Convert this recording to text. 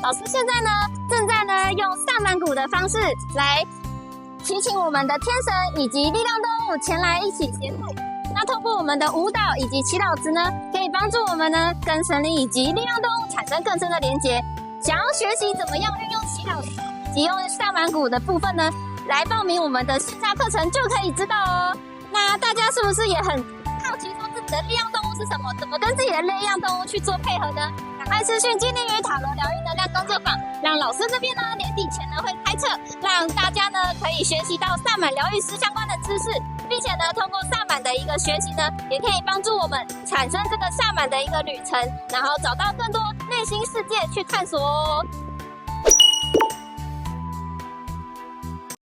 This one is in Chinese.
老师现在呢正在用萨满鼓的方式来提醒我们的天神以及力量动物前来一起协助。那通过我们的舞蹈以及祈祷词呢，可以帮助我们呢跟神灵以及力量动物产生更深的连结。想要学习怎么样运用祈祷词及用萨满鼓的部分呢，来报名我们的线下课程就可以知道哦。那大家是不是也很好奇说自己的力量动物是什么？怎么跟自己的力量动物去做配合呢？赶快私讯精灵与塔罗疗愈能量工作坊，让老师这边呢年底前呢会开课，让大家呢可以学习到萨满疗愈师相关的知识，并且呢通过萨满的一个学习呢，也可以帮助我们产生这个萨满的一个旅程，然后找到更多内心世界去探索哦。